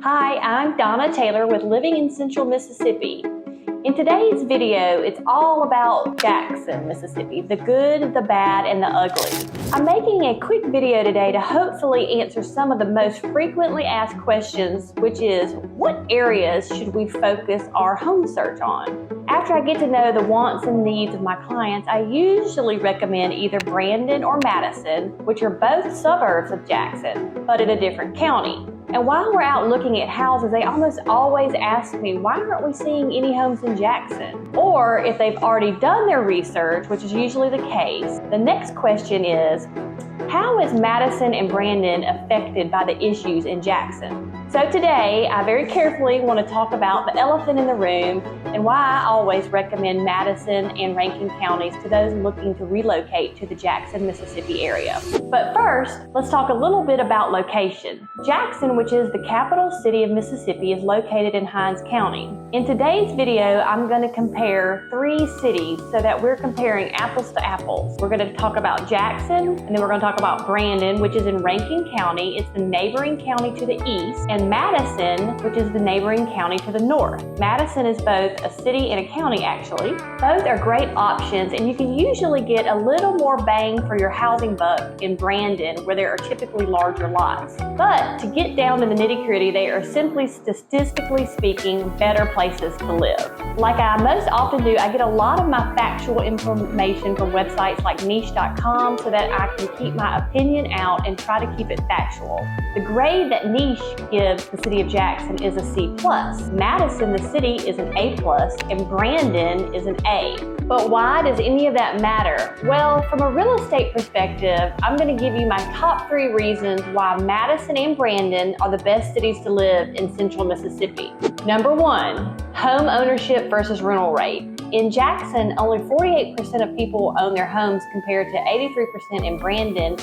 Hi, I'm Donna Taylor with Living in Central Mississippi. In today's video, it's all about Jackson, Mississippi, the good, the bad, and the ugly. I'm making a quick video today to hopefully answer some of the most frequently asked questions, which is, what areas should we focus our home search on? After I get to know the wants and needs of my clients, I usually recommend either Brandon or Madison, which are both suburbs of Jackson, but in a different county. And while we're out looking at houses, they almost always ask me, why aren't we seeing any homes in Jackson? Or if they've already done their research, which is usually the case, the next question is, how is Madison and Brandon affected by the issues in Jackson? So today, I very carefully want to talk about the elephant in the room and why I always recommend Madison and Rankin counties to those looking to relocate to the Jackson, Mississippi area. But first, let's talk a little bit about location. Jackson, which is the capital city of Mississippi, is located in Hinds County. In today's video, I'm going to compare 3 cities so that we're comparing apples to apples. We're going to talk about Jackson, and then we're going to talk about Brandon, which is in Rankin County. It's the neighboring county to the east, and Madison, which is the neighboring county to the north. Madison is both a city and a county, actually. Both are great options, and you can usually get a little more bang for your housing buck in Brandon, where there are typically larger lots. But to get down to the nitty-gritty, they are simply, statistically speaking, better places to live. Like I most often do, I get a lot of my factual information from websites like niche.com so that I can keep my opinion out and try to keep it factual. The grade that Niche gives the city of Jackson is a C+. Madison, the city, is an A+, and Brandon is an A. But why does any of that matter? Well, from a real estate perspective, I'm going to give you my top 3 reasons why Madison and Brandon are the best cities to live in central Mississippi. Number 1, home ownership versus rental rate. In Jackson, only 48% of people own their homes compared to 83% in Brandon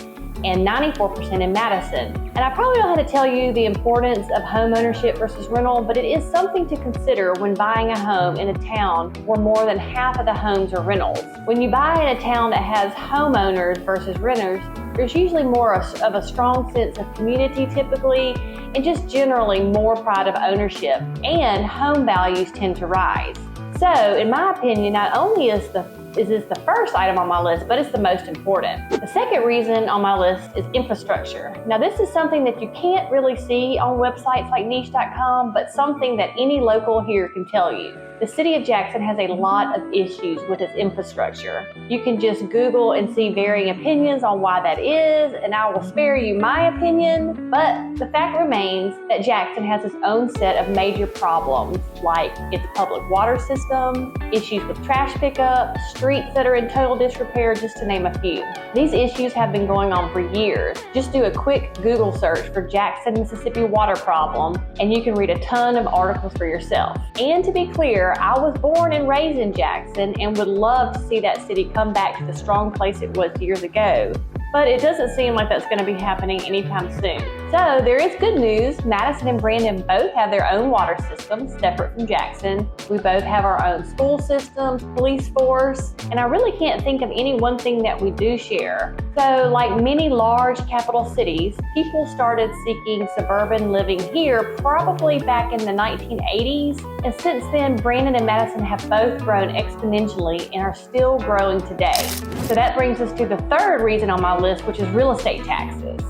and 94% in Madison. And I probably don't have to tell you the importance of home ownership versus rental, but it is something to consider when buying a home in a town where more than half of the homes are rentals. When you buy in a town that has homeowners versus renters, there's usually more of a strong sense of community typically, and just generally more pride of ownership, and home values tend to rise. So, in my opinion, not only is this the first item on my list, but it's the most important. The second reason on my list is infrastructure. Now, this is something that you can't really see on websites like niche.com, but something that any local here can tell you. The city of Jackson has a lot of issues with its infrastructure. You can just Google and see varying opinions on why that is, and I will spare you my opinion, but the fact remains that Jackson has its own set of major problems, like its public water system, issues with trash pickup, streets that are in total disrepair, just to name a few. These issues have been going on for years. Just do a quick Google search for Jackson, Mississippi water problem, and you can read a ton of articles for yourself. And to be clear, I was born and raised in Jackson and would love to see that city come back to the strong place it was years ago. But it doesn't seem like that's going to be happening anytime soon. So there is good news. Madison and Brandon both have their own water systems separate from Jackson. We both have our own school systems, police force, and I really can't think of any one thing that we do share. So like many large capital cities, people started seeking suburban living here probably back in the 1980s. And since then, Brandon and Madison have both grown exponentially and are still growing today. So that brings us to the third reason on my list, which is real estate taxes.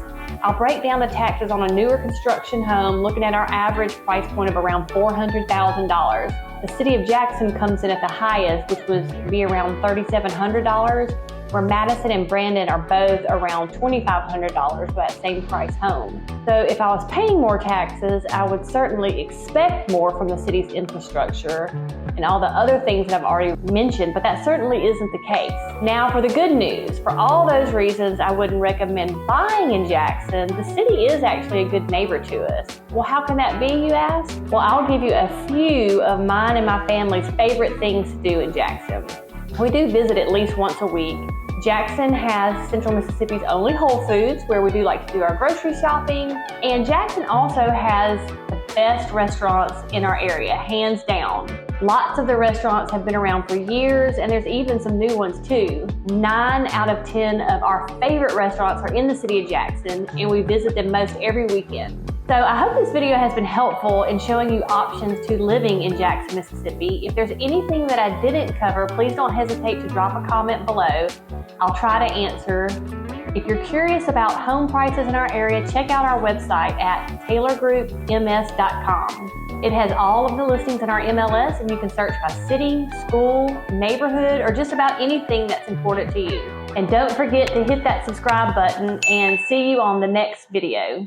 I'll break down the taxes on a newer construction home, looking at our average price point of around $400,000. The city of Jackson comes in at the highest, which would be around $3,700, where Madison and Brandon are both around $2,500 for that same price home. So if I was paying more taxes, I would certainly expect more from the city's infrastructure and all the other things that I've already mentioned, but that certainly isn't the case. Now for the good news, for all those reasons I wouldn't recommend buying in Jackson, the city is actually a good neighbor to us. Well, how can that be, you ask? Well, I'll give you a few of mine and my family's favorite things to do in Jackson. We do visit at least once a week. Jackson has Central Mississippi's only Whole Foods, where we do like to do our grocery shopping. And Jackson also has the best restaurants in our area, hands down. Lots of the restaurants have been around for years, and there's even some new ones too. 9 out of 10 of our favorite restaurants are in the city of Jackson, and we visit them most every weekend. So I hope this video has been helpful in showing you options to living in Jackson, Mississippi. If there's anything that I didn't cover, please don't hesitate to drop a comment below. I'll try to answer. If you're curious about home prices in our area, check out our website at taylorgroupms.com. It has all of the listings in our MLS, and you can search by city, school, neighborhood, or just about anything that's important to you. And don't forget to hit that subscribe button, and see you on the next video.